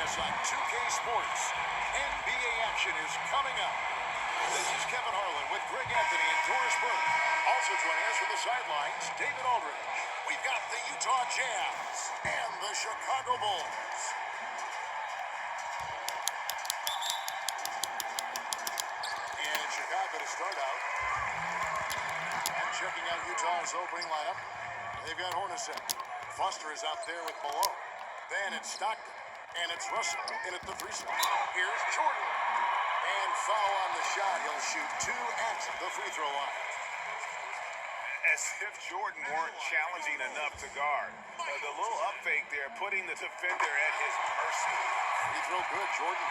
us on 2K Sports. NBA action is coming up. This is Kevin Harlan with Greg Anthony and Doris Burke. Also joining us from the sidelines, David Aldridge. We've got the Utah Jazz and the Chicago Bulls. And Chicago to start out. And checking out Utah's opening lineup, they've got Hornacek. Foster is out there with Malone. Then it's Stockton. And it's Russell in at the 3 slot. Here's Jordan. And foul on the shot. He'll shoot 2 at the free throw line. As if Jordan weren't challenging enough to guard. The little up fake there, putting the defender at his mercy. Free throw good, Jordan.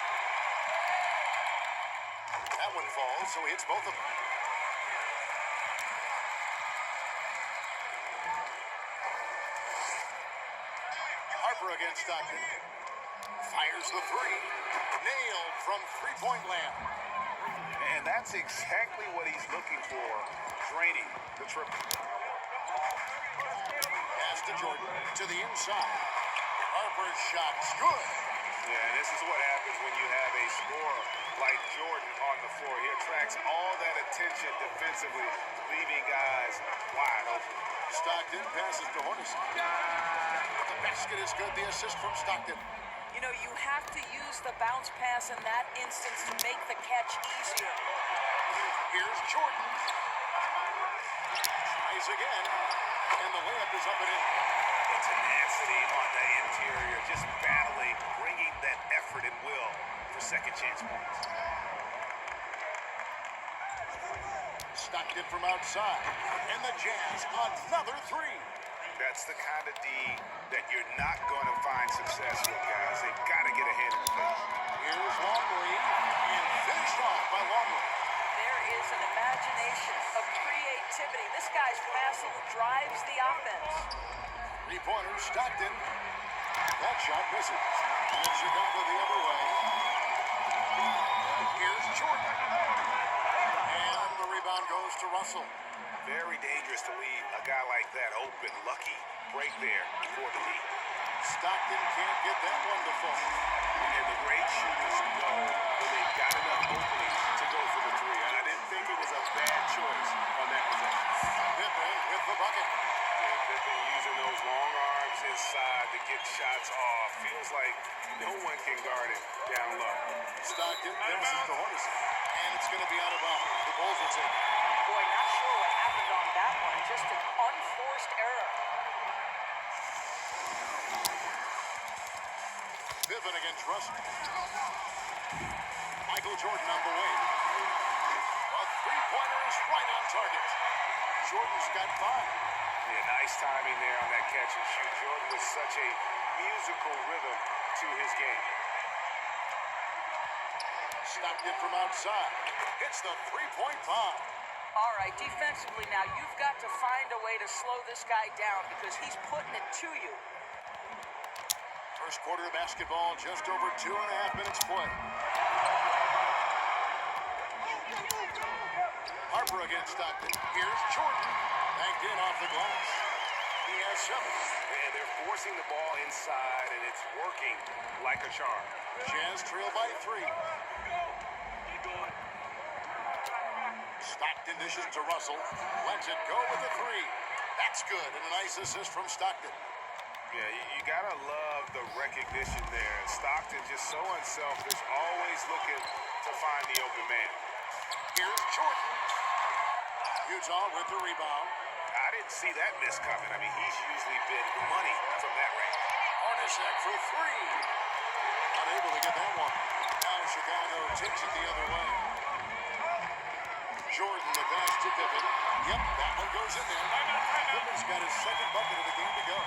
That one falls, so he hits both of them. Harper against Stockton. Fires the 3. Nailed from three-point land. And that's exactly what he's looking for. Draining the triple. Pass to Jordan. To the inside. Harper's shot's good. Yeah, and this is what happens when you have a scorer like Jordan on the floor. He attracts all that attention defensively, leaving guys wide open. Stockton passes to Hornacek. The basket is good. The assist from Stockton. You know, you have to use the bounce pass in that instance to make the catch easier. Here's Jordan. Tries again. And the layup is up and in. The tenacity on the interior, just battling, bringing that effort and will for second chance points. Stockton from outside. And the Jazz, another 3. That's the kind of D that you're not going to find success with, guys. They've got to get a hand in the face. Here's Longley, and finished off by Longley. There is an imagination of creativity. This guy's passing drives the offense. 3-pointer, Stockton. That shot misses. And it's Chicago the other way. Here's Jordan. And the rebound goes to Russell. Very dangerous to leave a guy like that open. Lucky break there for the lead. Stockton can't get that one to fall. And the great shooters know that they've got enough opening to go for the 3. And I didn't think it was a bad choice on that possession. Pippen with the bucket. Yeah, Pippen using those long arms inside to get shots off. Feels like no one can guard it down low. Stockton passes to Hornacek. And it's going to be out of bounds. The Bulls will take it. Boy, not sure what happened on that one. Just an unforced error. Pippen against Russell. Michael Jordan on the wing. A 3-pointer is right on target. Jordan's got 5. Yeah, nice timing there on that catch and shoot. Jordan with such a musical rhythm to his game. Stockton from outside. Hits the 3-point bomb. All right, defensively now, you've got to find a way to slow this guy down because he's putting it to you. First quarter of basketball, just over 2.5 minutes play. Harper against Stockton. Here's Jordan. Banked in off the glass. He has 7. And they're forcing the ball inside, and it's working like a charm. Jazz trail by 3. Stockton dishes to Russell. Lets it go with the 3. That's good, and a nice assist from Stockton. Yeah, you gotta love the recognition there. Stockton just so unselfish, always looking to find the open man. Here's Jordan. Utah with the rebound. I didn't see that miss coming. I mean, he's usually been money from that range. Hornacek for 3. Unable to get that one. Now Chicago takes it the other way. Jordan, the pass to Pippen. Yep, that one goes in there. Pippen's got his second bucket of the game to go.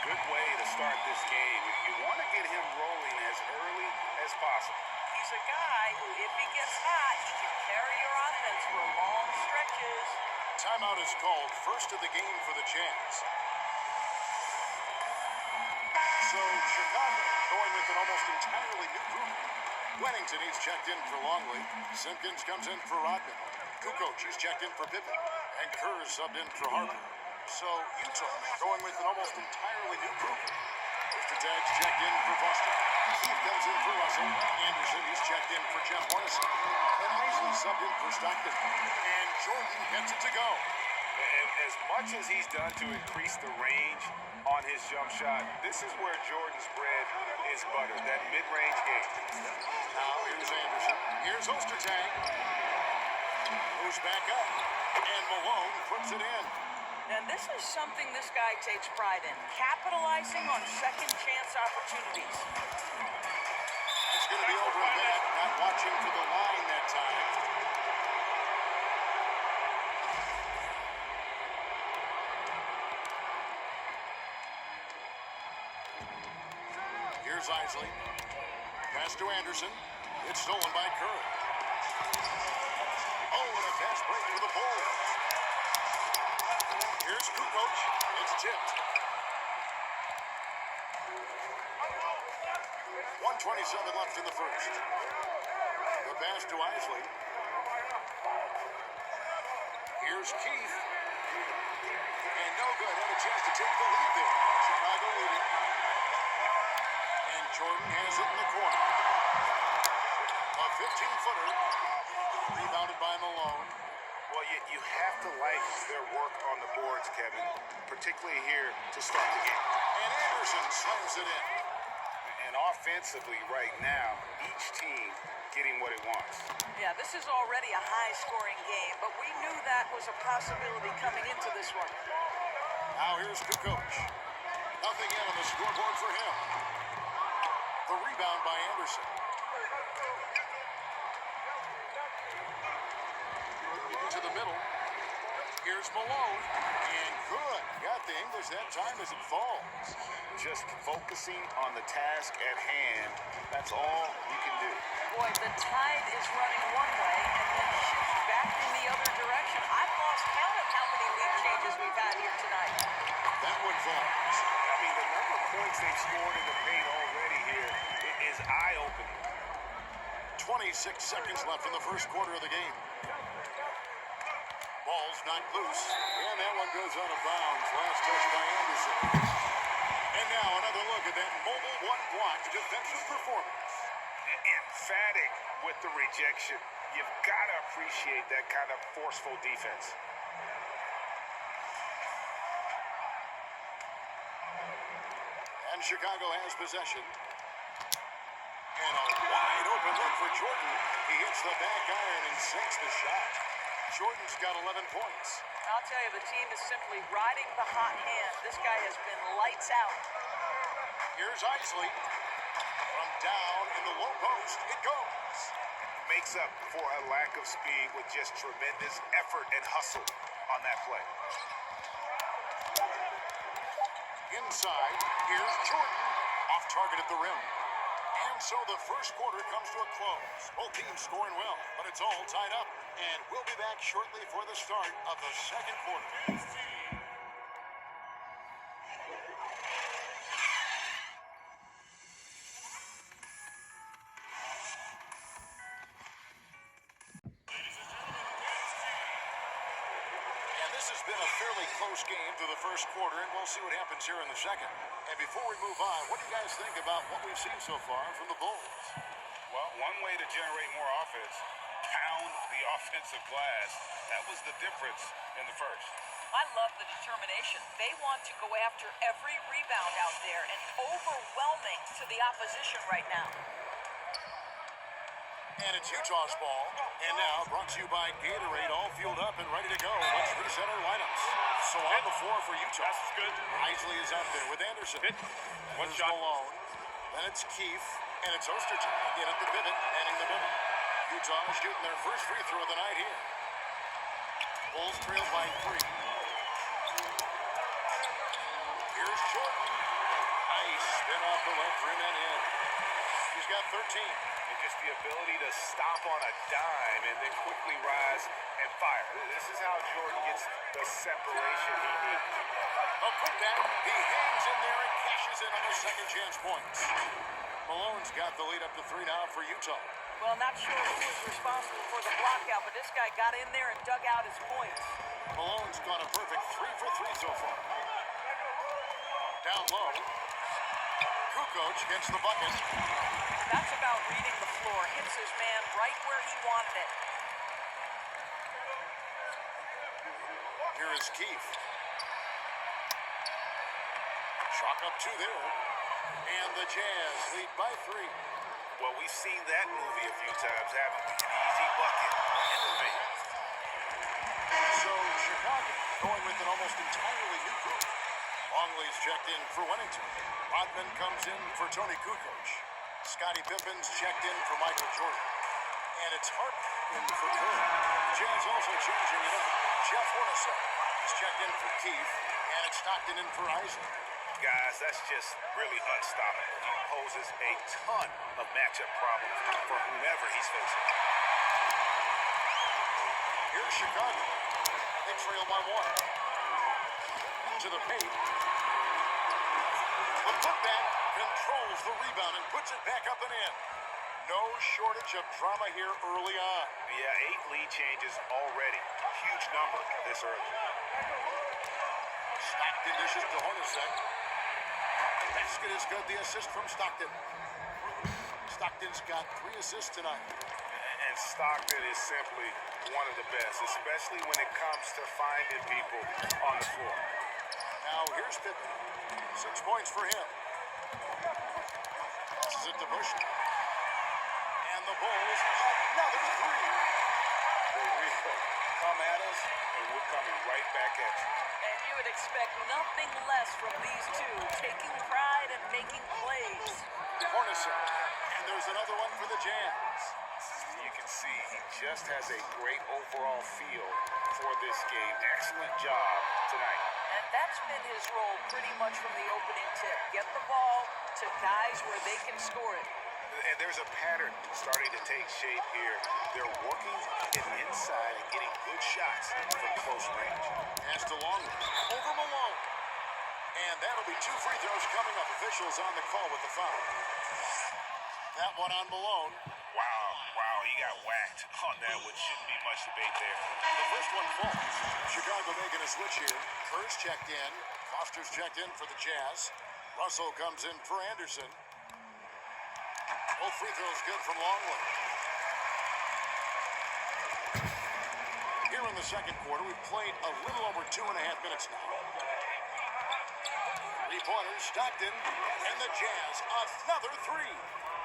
Good way to start this game. You want to get him rolling as early as possible. He's a guy who, if he gets hot, he can carry your offense for long stretches. Timeout is called. First of the game for the Jazz. So Chicago going with an almost entirely new group. Wennington, he's checked in for Longley. Simpkins comes in for Rodman. Kukoc, he's checked in for Pippen. And Kerr subbed in for Harper. So Utah going with an almost entirely new group. Ostertag's checked in for Foster. Keith comes in for Russell. Anderson is checked in for Jeff Hornison. And Isley subbed in for Stockton. And Jordan gets it to go. And as much as he's done to increase the range on his jump shot, this is where Jordan's bread is buttered, that mid-range game. Now here's Anderson. Here's Ostertag. Moves back up. And Malone puts it in. And this is something this guy takes pride in, capitalizing on second chance opportunities. It's going to be over a bit. Not watching for the line that time. Here's Isley. Pass to Anderson. It's stolen by Curry. Oh, and a fast break for the Bulls. Here's Kukoc. It's tipped. 1:27 left in the first. The pass to Isley. Here's Keith. And no good. Had a chance to take the lead there. Chicago leading. And Jordan has it in the corner. A 15-footer. Rebounded by Malone. Well, you have to like their work on the boards, Kevin, particularly here to start the game. And Anderson slams it in. And offensively right now, each team getting what it wants. Yeah, this is already a high-scoring game, but we knew that was a possibility coming into this one. Now here's Kukoc. Nothing in on the scoreboard for him. The rebound by Anderson. To the middle. Here's Malone. And good. Got the English that time as it falls. Just focusing on the task at hand. That's all you can do. Boy, the tide is running one way and then shifts back in the other direction. I've lost count of how many lead changes we've had here tonight. That one falls. I mean, the number of points they've scored in the paint already here is eye-opening. 26 seconds left in the first quarter of the game. Ball's knocked loose, and that one goes out of bounds. Last touch by Anderson. And now another look at that mobile one-block defensive performance. Emphatic with the rejection. You've got to appreciate that kind of forceful defense. And Chicago has possession. And a wide open look for Jordan. He hits the back iron and sinks the shot. Jordan's got 11 points. I'll tell you, the team is simply riding the hot hand. This guy has been lights out. Here's Isley. From down in the low post, it goes. Makes up for a lack of speed with just tremendous effort and hustle on that play. Inside, here's Jordan. Off target at the rim. And so the first quarter comes to a close. Both teams scoring well, but it's all tied up. And we'll be back shortly for the start of the second quarter. This has been a fairly close game through the first quarter, and we'll see what happens here in the second. And before we move on, what do you guys think about what we've seen so far from the Bulls? Well, one way to generate more offense, pound the offensive glass. That was the difference in the first. I love the determination. They want to go after every rebound out there and overwhelming to the opposition right now. And it's Utah's ball. And now brought to you by Gatorade, all fueled up and ready to go. Let's reset our lineups. So on the floor for Utah. That's good. Isley is out there with Anderson. One There's shot. Malone. Then it's Keith. And it's Ostertag in at the pivot, manning the middle. Utah shooting their first free throw of the night here. Bulls trail by 3. Here's Jordan. Nice spin off the left rim and in. He's got 13. And just the ability to stop on a dime and then quickly rise and fire. This is how Jordan gets the separation he needs. A putback. He hangs in there and cashes in on the second chance points. Malone's got the lead up to 3 now for Utah. Well, not sure who was responsible for the blockout, but this guy got in there and dug out his points. Malone's got a perfect 3 for 3 so far. Down low. Kukoc gets the bucket. That's about reading the floor. Hits his man right where he wanted it. Here is Keefe. Chalk up two there. And the Jazz lead by 3. Well, we've seen that movie a few times, haven't we? An easy bucket in the paint. So Chicago going with an almost entirely new group. Longley's checked in for Wennington. Rodman comes in for Tony Kukoc. Scottie Pippen's checked in for Michael Jordan. And it's Harper in for Curry. Jazz also changing it up. Jeff Hornacek is checked in for Keefe. And it's Stockton in for Isaac. Guys, that's just really unstoppable. He poses a ton of matchup problems for whomever he's facing. Here's Chicago. They trail by 1. To the paint. The putback controls the rebound and puts it back up and in. No shortage of drama here early on. Yeah, 8 lead changes already. Huge number this early. Stockton dishes to Hornacek. Basket is good. The assist from Stockton. Stockton's got 3 assists tonight. And Stockton is simply one of the best, especially when it comes to finding people on the floor. Now here's Pippen. 6 points for him. This is it to Bush. And the Bulls, another 3. For real. Come at us, and we're coming right back at you. And you would expect nothing less from these two, taking pride and making plays. Hornacek. And there's another one for the Jazz. You can see he just has a great overall feel for this game. Excellent job tonight. And that's been his role pretty much from the opening tip. Get the ball to guys where they can score it. And there's a pattern starting to take shape here. They're working it inside and getting good shots from close range. Pass to Longley. Over Malone. And that'll be 2 free throws coming up. Officials on the call with the foul. That one on Malone. Wow, he got whacked on that, which shouldn't be much debate there. The first one falls. Chicago making a switch here. Kerr's checked in. Foster's checked in for the Jazz. Russell comes in for Anderson. Both free throws good from Longley. Here in the second quarter, we've played a little over 2.5 minutes now. 3-pointers, Stockton, and the Jazz, another 3.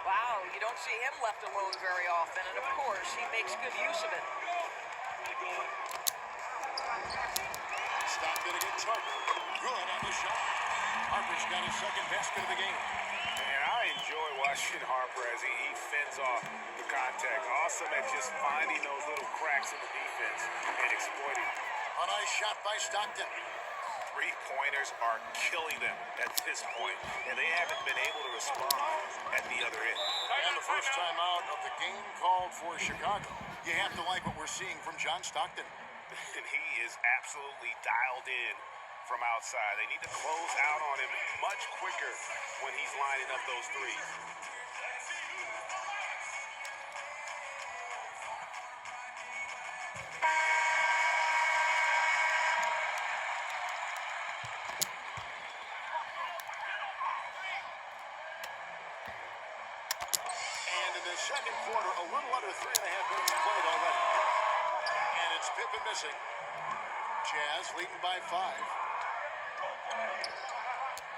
Wow, you don't see him left alone very often, and of course, he makes good use of it. Stockton against Harper. Good on the shot. Harper's got his second basket of the game. And I enjoy watching Harper as he fends off the contact. Awesome at just finding those little cracks in the defense and exploiting. A nice shot by Stockton. 3-pointers are killing them at this point, and they haven't been able to respond at the other end. And the first time out of the game called for Chicago. You have to like what we're seeing from John Stockton. And he is absolutely dialed in from outside. They need to close out on him much quicker when he's lining up those threes. And in the second quarter, a little under 3.5 minutes played already. And it's Pippen missing. Jazz leading by 5.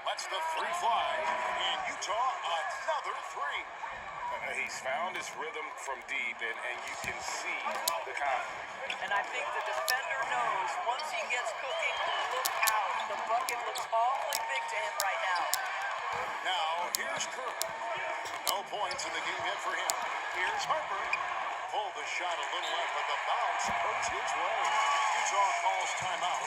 Lets the 3 fly. And Utah, another 3. He's found his rhythm from deep, and you can see the confidence. And I think the defender knows once he gets cooking, look out. The bucket looks awfully big to him right now. Now, here's Kerr. No points in the game yet for him. Here's Harper. Pulled the shot a little left, but the bounce goes his way. Utah calls timeout.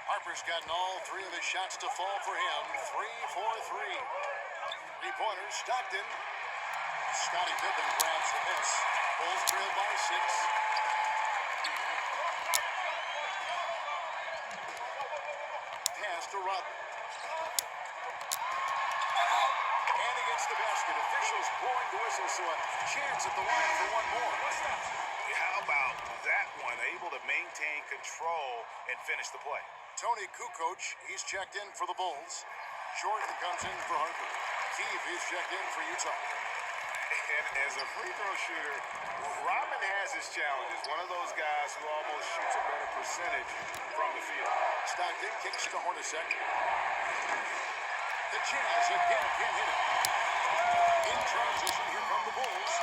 Harper's gotten all 3 of his shots to fall for him. 3 for 3. 3-pointers, Stockton. Scottie Pippen grabs the miss. Bulls trail by 6. Pass to Rodman. And he gets the basket. Officials blowing the whistle, so a chance at the line for one more. How about that one? Able to maintain control and finish the play. Tony Kukoc, he's checked in for the Bulls. Jordan comes in for Harper. Keefe, he's checked in for Utah. And as a free throw shooter, Robin has his challenges. One of those guys who almost shoots a better percentage from the field. Stockton kicks to Hornacek. The Jazz again can't hit it. In transition, here come the Bulls.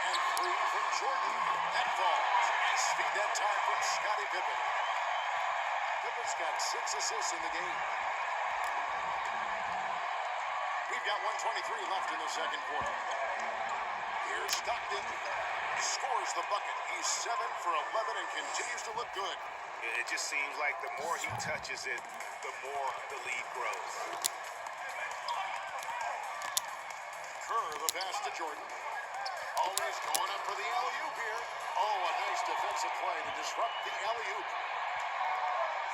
And three from Jordan. That falls. And speed that time from Scottie Pippen. Pippen's got 6 assists in the game. We've got 1:23 left in the second quarter. Here's Stockton. Scores the bucket. He's 7 for 11 and continues to look good. It just seems like the more he touches it, the more the lead grows. Kerr, the pass to Jordan. Always going up for the alley-oop here. Oh, a nice defensive play to disrupt the alley-oop.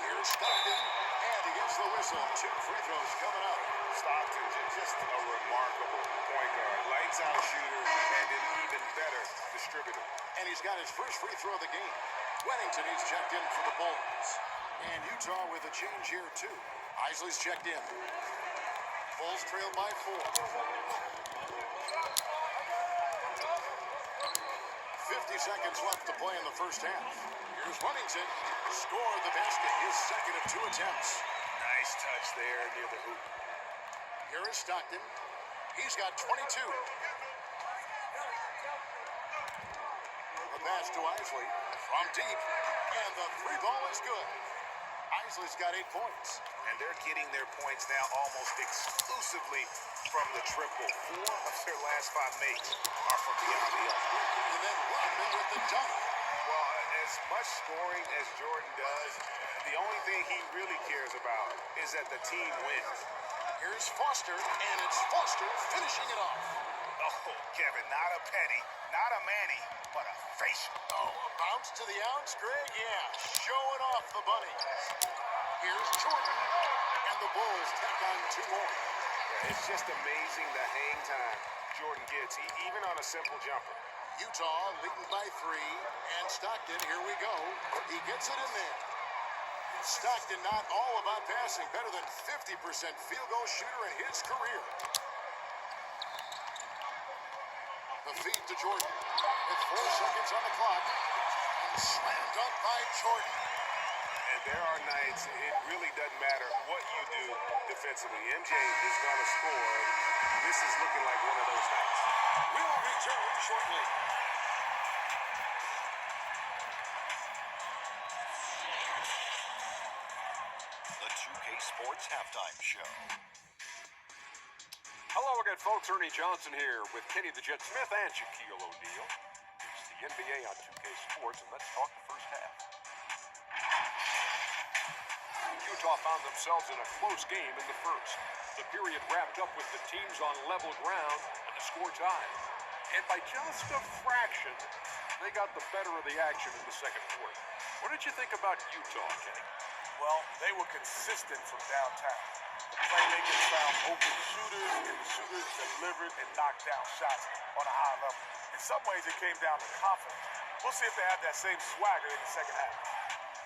Here's Stockton, and he gets the whistle. 2 free throws coming up. Stockton, just a remarkable point guard. Lights out shooter and an even better distributor. And he's got his first free throw of the game. Wennington, he's checked in for the Bulls. And Utah with a change here, too. Isley's checked in. Bulls trail by 4. 50 seconds left to play in the first half. Here's Wennington. Scored the basket, his second of 2 attempts. Nice touch there near the hoop. Here is Stockton. He's got 22. The pass to Isley from deep. And the 3 ball is good. Isley's got 8 points. And they're getting their points now almost exclusively from the triple. 4 of their last 5 makes are from beyond the arc. And then Rodman with the dunk. Well, as much scoring as Jordan does, the only thing he really cares about is that the team wins. Here's Foster, and it's Foster finishing it off. Oh, Kevin, not a penny, not a Manny, but a facial. Oh, a bounce to the ounce, Greg? Yeah, showing off the bunnies. Here's Jordan, and the Bulls tack on 2 more. It's just amazing the hang time Jordan gets, even on a simple jumper. Utah leading by 3, and Stockton, here we go. He gets it in there. Stockton not all about passing, better than 50% field goal shooter in his career. The feed to Jordan with 4 seconds on the clock. And slam dunk by Jordan. And there are nights it really doesn't matter what you do defensively. MJ is going to score, and this is looking like one of those nights. We'll return shortly. The 2K Sports Halftime Show. Hello again, folks. Ernie Johnson here with Kenny the Jet Smith and Shaquille O'Neal. It's the NBA on 2K Sports, and let's talk the first half. Utah found themselves in a close game in the first. The period wrapped up with the teams on level ground and the score tied. And by just a fraction, they got the better of the action in the second quarter. What did you think about Utah, Kenny? Well, they were consistent from downtown. The playmakers found open shooters, and the shooters delivered and knocked down shots on a high level. In some ways, it came down to confidence. We'll see if they have that same swagger in the second half.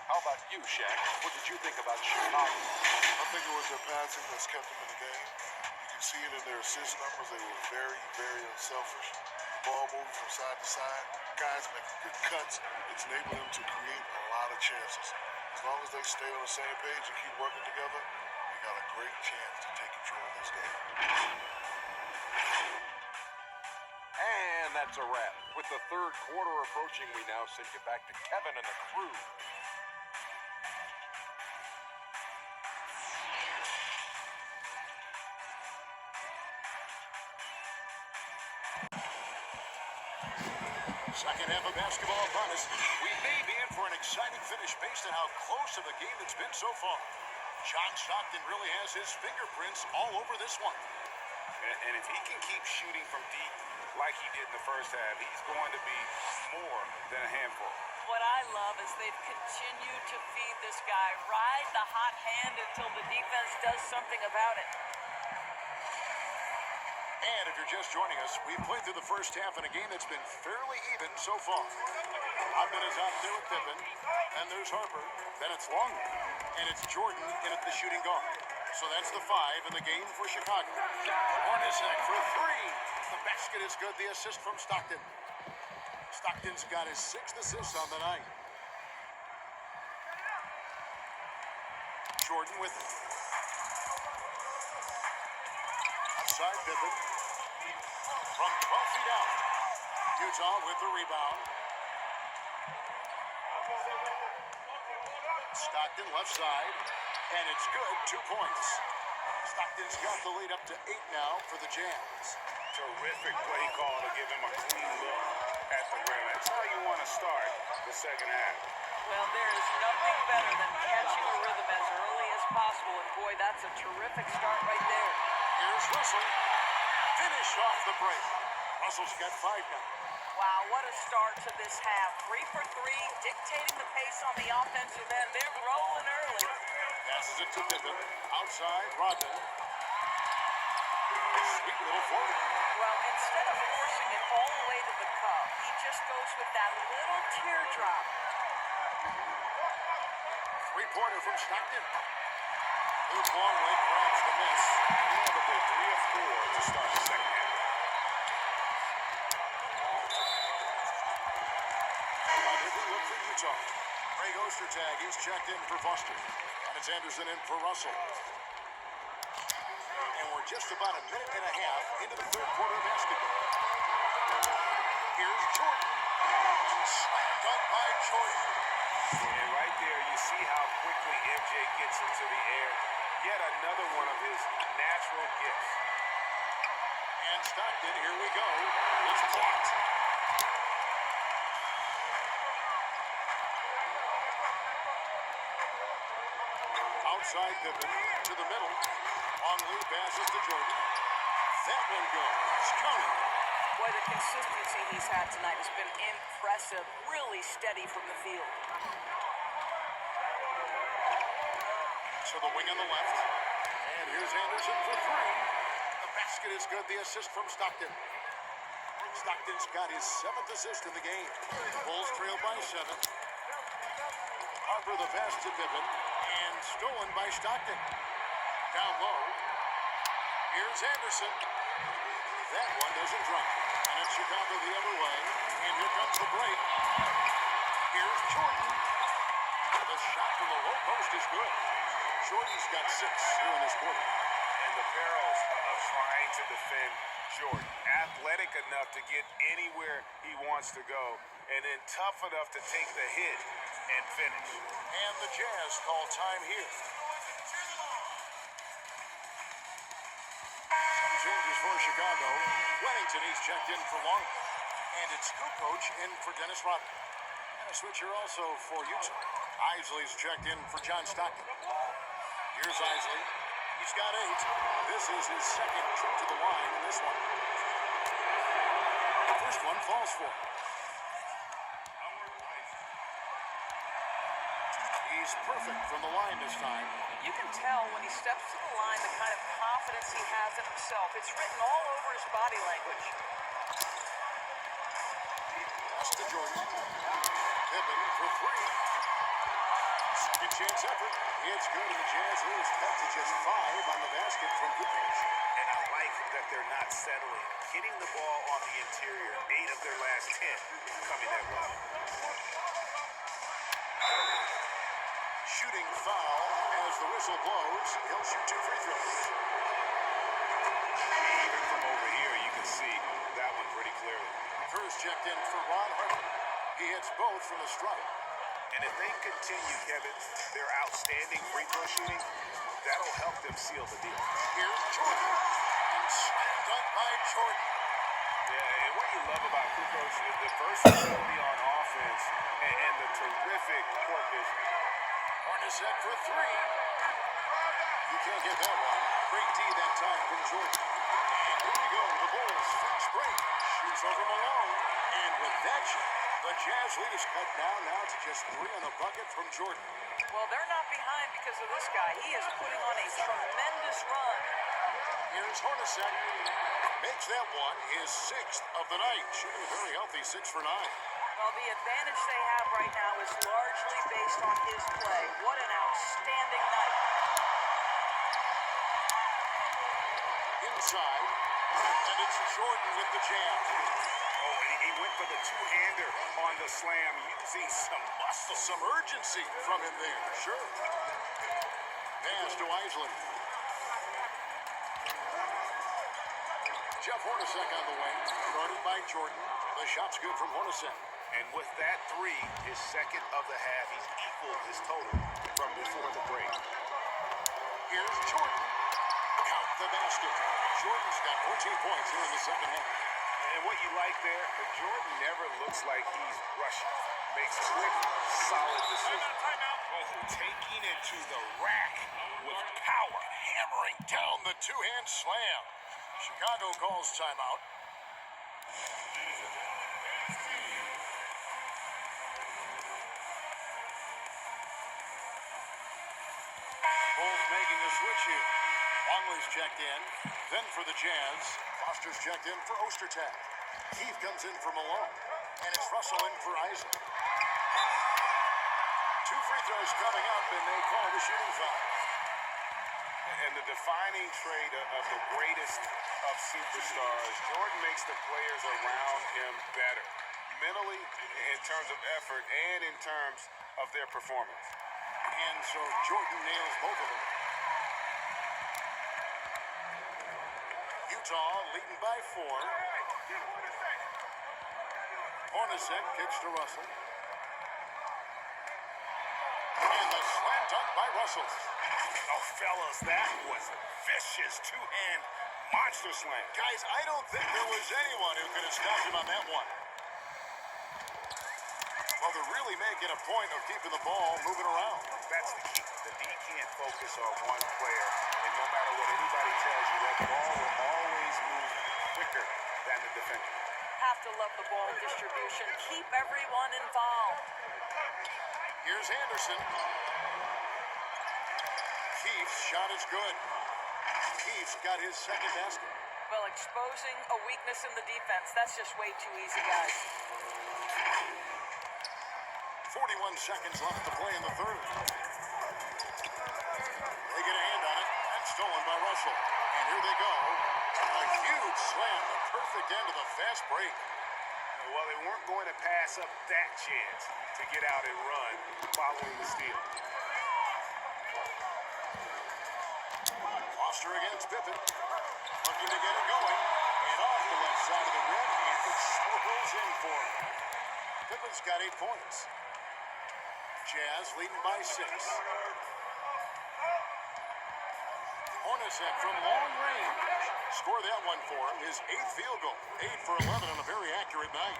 How about you, Shaq? What did you think about Chicago? I think it was their passing that's kept them in the game. You can see it in their assist numbers. They were very, very unselfish. The ball moving from side to side. Guys making good cuts. It's enabling them to create a lot of chances. As long as they stay on the same page and keep working together, they got a great chance to take control of this game. And that's a wrap. With the third quarter approaching, we now send you back to Kevin and the crew. Second half of basketball upon us. We may be in for an exciting finish based on how close of a game it's been so far. John Stockton really has his fingerprints all over this one. And if he can keep shooting from deep like he did in the first half, he's going to be more than a handful. What I love is they've continued to feed the this guy. Ride the hot hand until the defense does something about it. And if you're just joining us, we've played through the first half in a game that's been fairly even so far. Ogden is out there with Pippen, and there's Harper. Then it's Longley, and it's Jordan in at the shooting guard. So that's the 5 in the game for Chicago. Hornacek for 3. The basket is good. The assist from Stockton. Stockton's got his 6th assist on the night. Jordan with it. Outside Pippen. From 12 feet out. Utah with the rebound. Stockton left side. And it's good. 2 points. Stockton's got the lead up to 8 now for the Jazz. Terrific play call to give him a clean look at the rim. That's how you want to start the second half. Well, there is nothing better than catching a rhythm as early as possible. And boy, that's a terrific start right there. Here's Russell. Finish off the break. Russell's got 5 now. Wow, what a start to this half. 3 for 3, dictating the pace on the offensive end. They're rolling early. Passes it to Pippen. Outside, Rodman. Sweet little forward. Well, instead of forcing it all the way to the cup, he just goes with that little teardrop. 3-pointer from Stockton. Luke Longley grabs the miss. He had a good 3 of 4 to start the second half. A different look for Utah. Greg Ostertag, he's checked in for Foster. And it's Anderson in for Russell. And we're just about a minute and a half into the third quarter of basketball. Here's Jordan. Slam dunk by Jordan. And right there, you see how quickly MJ gets into the air. Yet another one of his natural gifts. And Stockton, here we go. It's blocked. Outside Pippen to the middle. Longley passes to Jordan. That one goes. Counting. Boy, the consistency he's had tonight has been impressive. Really steady from the field. To the wing on the left. And here's Anderson for 3. The basket is good. The assist from Stockton. Stockton's got his 7th assist in the game. Bulls trail by 7. Harper the pass to Pippen. And stolen by Stockton. Down low. Here's Anderson. That one doesn't drop. And it's Chicago the other way. And here comes the break. Here's Jordan. The shot from the low post is good. Jordan's got 6 here in this quarter. And the perils of trying to defend Jordan. Athletic enough to get anywhere he wants to go. And then tough enough to take the hit and finish. And the Jazz call time here. Some changes for Chicago. Wellington, he's checked in for Long. And it's Kukoc in for Dennis Rodman. And a switcher also for Utah. Isley's checked in for John Stockton. Here's Isley. He's got 8. This is his 2nd trip to the line in this one. The first one falls for him. He's perfect from the line this time. You can tell when he steps to the line the kind of confidence he has in himself. It's written all over his body language. Pass to Jordan. Pippen for 3. Second chance effort. It's good, and the Jazz lose cut to just 5 on the basket from Kukoc. And I like that they're not settling. Getting the ball on the interior, 8 of their last 10 coming that way. Shooting foul as the whistle blows. He'll shoot 2 free throws. Even from over here, you can see that one pretty clearly. Kerr's checked in for Ron Harper. He hits both from the stripe. And if they continue, Kevin, their outstanding free throw shooting, that'll help them seal the deal. Here's Jordan. And slam dunk by Jordan. Yeah, and what you love about Kukoc is the versatility on offense and the terrific court vision. Hornacek for 3. You can't get that one. Great D that time from Jordan. And here we go. The Bulls fast break. Shoots over Malone. And with that shot, the Jazz lead is cut down now to just 3 on the bucket from Jordan. Well, they're not behind because of this guy. He is putting on a tremendous run. Here's Hornacek. Makes that one his 6th of the night. Shooting very healthy, 6 for 9. Well, the advantage they have right now is largely based on his play. What an outstanding night. Inside, and it's Jordan with the jam. Oh, and he went for the two-hander on the slam, using some muscle. Some urgency from him there, sure. Pass to Isley. Jeff Hornacek on the wing, guarded by Jordan. The shot's good from Hornacek. And with that three, his second of the half, he's equaled his total from before the break. Here's Jordan. Count the basket. Jordan's got 14 points here in the second half. And what you like there, Jordan never looks like he's rushing. Makes quick, solid decisions. Taking it to the rack with power, hammering down the two-hand slam. Chicago calls timeout. Both making the switch here. Longley's checked in, then for the Jazz. Foster's checked in for Ostertag. Keefe comes in for Malone, and it's Russell in for Isaac. 2 free throws coming up, and they call the shooting foul. And the defining trait of the greatest of superstars, Jordan makes the players around him better, mentally, in terms of effort, and in terms of their performance. And so Jordan nails both of them. Utah leading by 4. Hornacek kicks to Russell. And the slam dunk by Russell. Oh, fellas, that was a vicious two-hand monster slam. Guys, I don't think there was anyone who could have stopped him on that one. Well, they're really making a point of keeping the ball moving around. That's the key. The D can't focus on one player, and no matter what anybody tells you, that ball will always move quicker than the defender. Have to love the ball distribution. Keep everyone involved. Here's Anderson. Keefe's shot is good. Keefe's got his second basket. Well, exposing a weakness in the defense, that's just way too easy, guys. 41 seconds left to play in the third. They get a hand on it, and stolen by Russell. And here they go. A huge slam, the perfect end of the fast break. Well, they weren't going to pass up that chance to get out and run following the steal. Foster against Pippen. Looking to get it going. And off the left side of the rim, and it swirls in for him. Pippen's got 8 points. Jazz leading by 6. Hornacek from long range. Score that one for him. His 8th field goal. 8 for 11 on a very accurate night.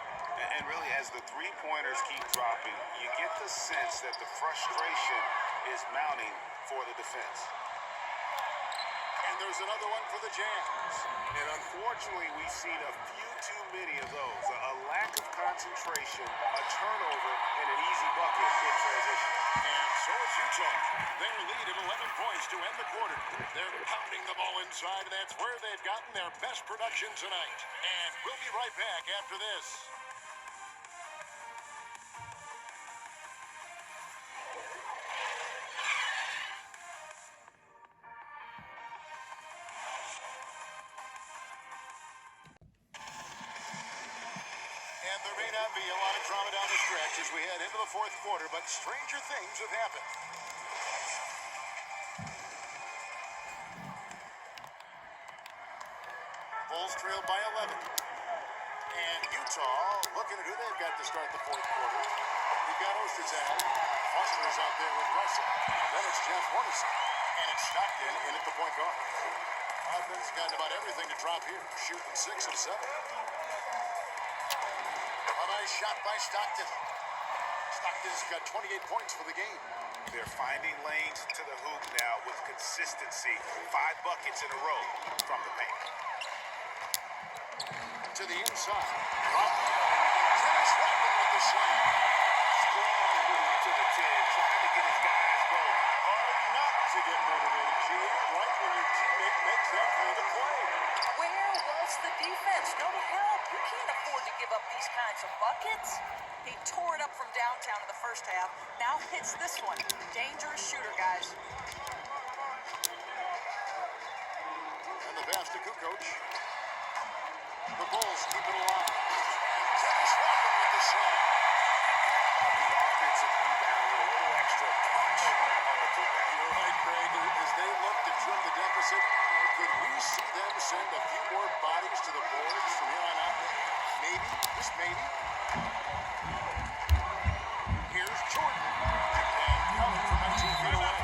And really, as the three-pointers keep dropping, you get the sense that the frustration is mounting for the defense. And there's another one for the Jazz. And unfortunately, we've seen a few too many of those. A lack of concentration, a turnover, and an easy bucket in transition. And so is Utah. Their lead at 11 points to end the quarter. They're pounding the ball inside, and that's where they've gotten their best production tonight. And we'll be right back after this. And there may not be a lot of drama down the stretch as we head into the fourth quarter, but stranger things have happened. Bulls trail by 11. And Utah looking at who they've got to start the fourth quarter. We've got Ostertag. Foster's out there with Russell. Then it's Jeff Hornacek. And it's Stockton in at the point guard. Offense got about everything to drop here. Shooting 6 of 7. A nice shot by Stockton. Stockton's got 28 points for the game. They're finding lanes to the hoop now with consistency. 5 buckets in a row from the paint. To the inside. Dennis Rodman with the slam. Strong move to the 10, trying to get his guys buckets. He tore it up from downtown in the first half. Now hits this one. Dangerous shooter, guys. And the pass to Kukoc. The Bulls keep it alive. And Dennis Rodman with the slam. The offensive rebound with a little extra punch on the putback. You're right, Greg. As they look to trim the deficit, could we see them send a few more bodies to the boards from here on out? Maybe, just maybe. Here's Jordan. And coming from 19 feet away.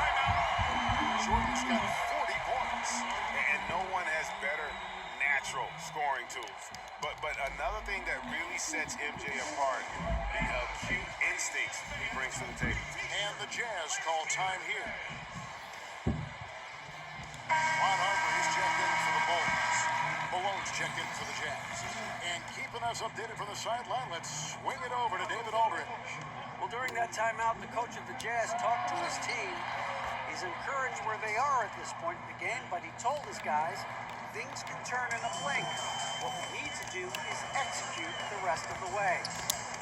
Jordan's got 40 points. And no one has better natural scoring tools. But another thing that really sets MJ apart, the acute instincts he brings to the table. And the Jazz call time here. Ron Harper is checked in for the Bulls. Malone's checked in for the Jazz. And keeping us updated from the sideline, let's swing it over to David Aldridge. Well, during that timeout, the coach of the Jazz talked to his team. He's encouraged where they are at this point in the game, but he told his guys things can turn in a blink. What we need to do is execute the rest of the way.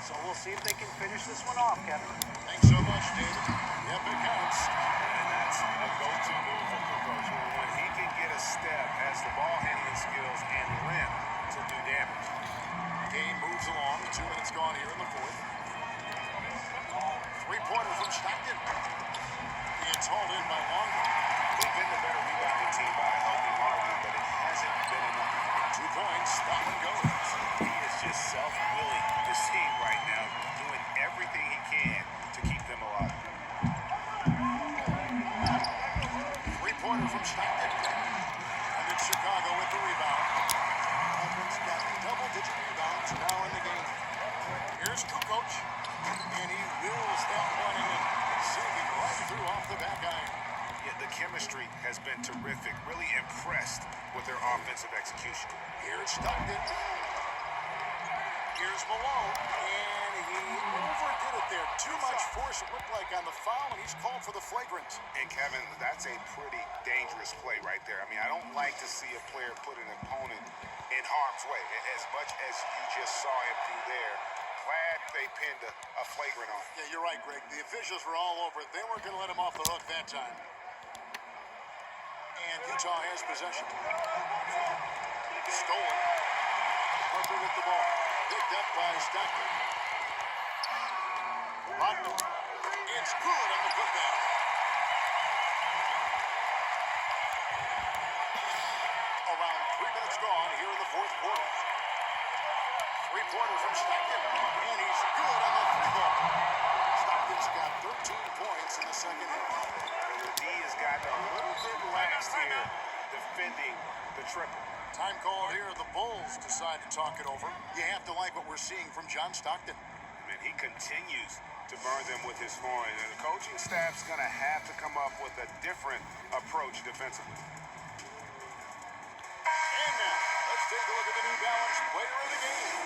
So we'll see if they can finish this one off, Kevin. Thanks so much, David. Yep, it counts. And that's a go-to move for Kukoc. When he can get a step, has the ball handling skills and limb to do damage. Game moves along. 2 minutes gone here in the fourth. Three-pointer from Stockton. It's hauled in by Longo. They've been the better rebounding team by a healthy margin, but it hasn't been enough. 2 points, stop and go. He is just self-willing, this team right now, doing everything he can to keep them alive. Three-pointer from Stockton. And it's Chicago with the rebound. Hawkins got double-digit rebounds now in the game. Here's Kukoc. And he wheels that one in and sinking right through off the back iron. Yet the chemistry has been terrific. Really impressed with their offensive execution. Here's Stockton. Here's Malone. And he overdid it there. Too much force, it looked like, on the foul, and he's called for the flagrant. And Kevin, that's a pretty dangerous play right there. I mean, I don't like to see a player put an opponent in harm's way, as much as you just saw him do there. Glad they pinned a flagrant on. Yeah, you're right, Greg. The officials were all over it. They weren't going to let him off the hook that time. And Utah has possession. Stolen. Harper with the ball. Picked up by Stockton. Rodman. It's good on the putback. Around 3 minutes gone here in the fourth quarter. Three-pointer from Stockton. And he's good on the three-ball. Stockton's got 13 points in the second half. And the D has gotten a little bit lax here defending the triple. Time call here. The Bulls decide to talk it over. You have to like what we're seeing from John Stockton. And he continues to burn them with his scoring. And the coaching staff's going to have to come up with a different approach defensively. And now, let's take a look at the New Balance player of the game,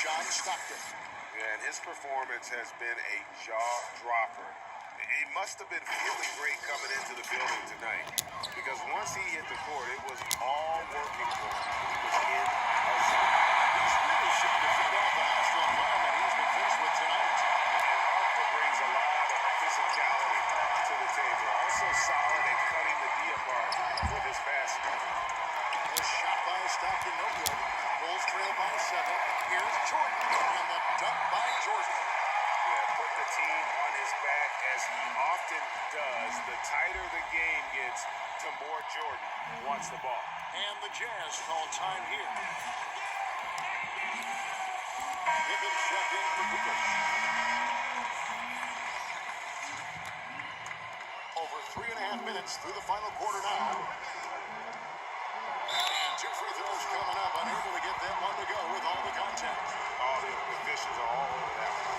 John Stockton. And his performance has been a jaw-dropper. He must have been feeling great coming into the building tonight, because once he hit the court, it was all working for him. He was in a zone. He's really shifted the football the hostile environment he's been faced with tonight. And Harper brings a lot of physicality to the table. Also solid at cutting the D apart with his passing. The shot by Stockton, no good. Bulls trail by 7. Here's Jordan, and the dunk by Jordan. Yeah, put the team on his back as he often does. The tighter the game gets, the more Jordan wants the ball. And the Jazz call time here. Pippen checked in for Kukoc. Over 3.5 minutes through the final quarter now. And 2 free throws coming up. Unable to get that one to go with all the contact. All the officials are all over that one.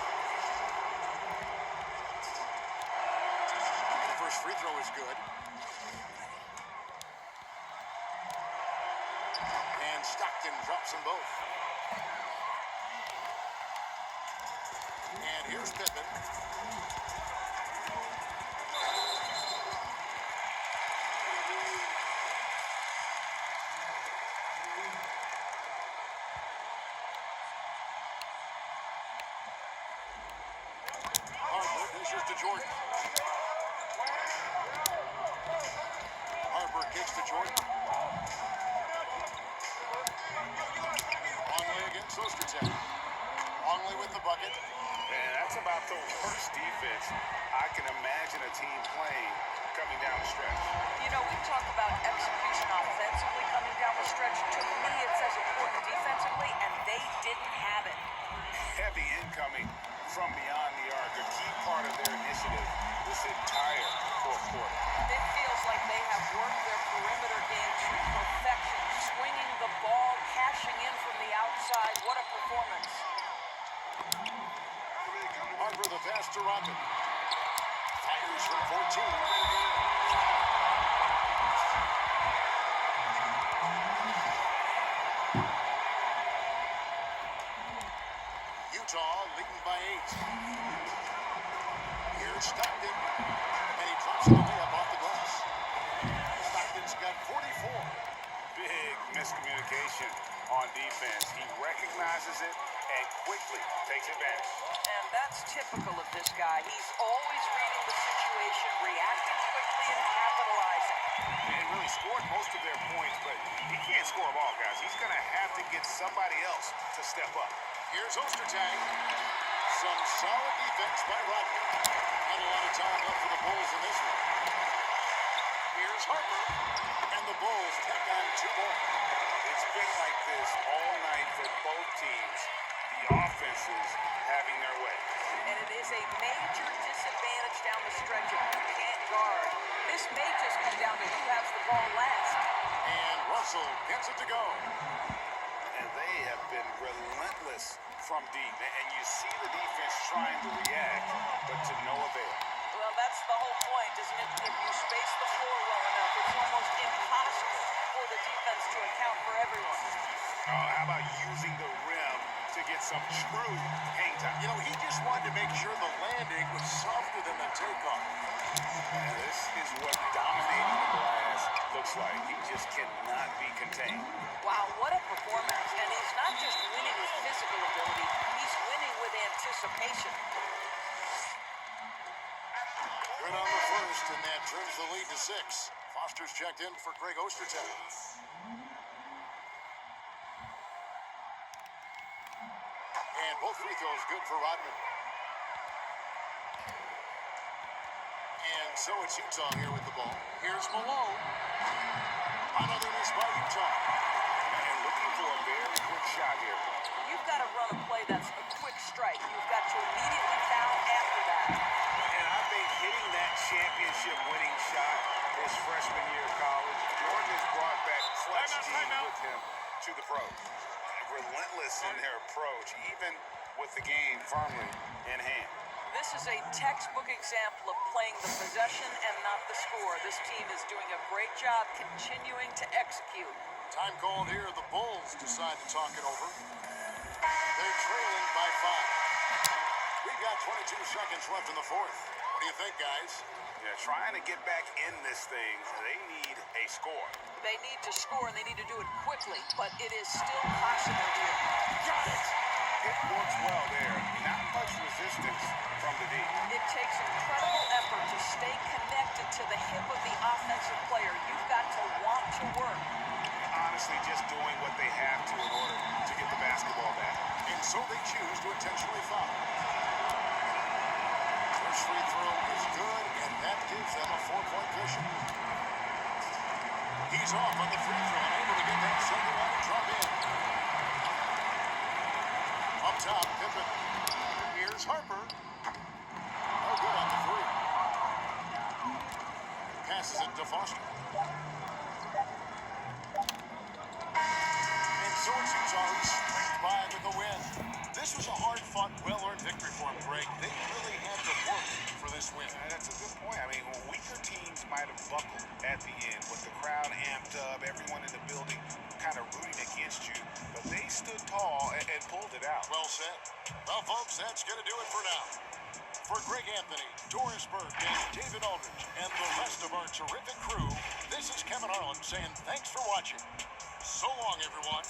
The first free throw is good. And Stockton drops them both. And here's Pippen. Jordan. Harper kicks to Jordan. Longley against Ostertag. Longley with the bucket. And that's about the worst defense I can imagine a team playing coming down the stretch. You know, we talk about execution offensively coming down the stretch. To me, it's as important defensively, and they didn't have it. Heavy incoming from beyond the arc, a key part of their initiative this entire fourth quarter. It feels like they have worked their perimeter game to perfection, swinging the ball, cashing in from the outside. What a performance. Harper the pass to Rodman. Fires from 14. Utah leading by 8. Here's Stockton. And he drops it away up off the glass. Stockton's got 44. Big miscommunication on defense. He recognizes it and quickly takes advantage. And that's typical of this guy. He's always reading the situation, reacting quickly, and capitalizing. And really scored most of their points, but he can't score them all, guys. He's going to have to get somebody else to step up. Here's Ostertag. Some solid defense by Rodman. Not a lot of time left for the Bulls in this one. Here's Harper. And the Bulls tack on 2 more. It's been like this all night for both teams. The offenses having their way. And it is a major disadvantage down the stretch if you can't guard. This may just come down to who has the ball last. And Russell gets it to go. And they have been relentless from deep. And you see the defense trying to react, but to no avail. Well, that's the whole point, isn't it? If you space the floor well enough, it's almost impossible for the defense to account for everyone. Oh, how about using the rim to get some true hang time? You know, he just wanted to make sure the landing was softer than the takeoff. And this is what dominating the glass looks like. He just cannot be contained. Wow, what a performance. And he's not just winning with physical ability, he's winning with anticipation. Good on the first, and that turns the lead to 6. Foster's checked in for Greg Ostertag. And both free throws good for Rodman. And so it's Utah here with the ball. Here's Malone. Another miss by Utah. And looking for a very quick shot here. You've got to run a play that's a quick strike. You've got to immediately foul after that. And I think hitting that championship winning shot his freshman year of college, Jordan has brought back clutch team with him to the pros. Relentless in their approach, even with the game firmly in hand. This is a textbook example of playing the possession and not the score. This team is doing a great job continuing to execute. Time called here. The Bulls decide to talk it over. They're trailing by 5. We've got 22 seconds left in the fourth. What do you think, guys? Yeah, trying to get back in this thing, they need a score. They need to score, and they need to do it quickly, but it is still possible here. Got it! It works well there. Not much resistance from the deep. It takes incredible effort to stay connected to the hip of the offensive player. You've got to want to work. Honestly, just doing what they have to in order to get the basketball back. And so they choose to intentionally foul. First free throw is good, and that gives them a 4-point cushion. He's off on the free throw and able to get that second one and drop in. Up top, Pippen. Here's Harper. No good on the three. Passes it to Foster. And so it's Utah who scraped by with the win. This was a hard-fought, well-earned victory for them, Greg. They really had to work for this win. That's a good point. I mean, weaker teams might have buckled at the end with the crowd amped up, everyone in the building kind of rooting against you, but they stood tall and pulled it out. Well said. Well, folks, that's going to do it for now. For Greg Anthony, Doris Burke, and David Aldridge, and the rest of our terrific crew, this is Kevin Harlan saying thanks for watching. So long, everyone.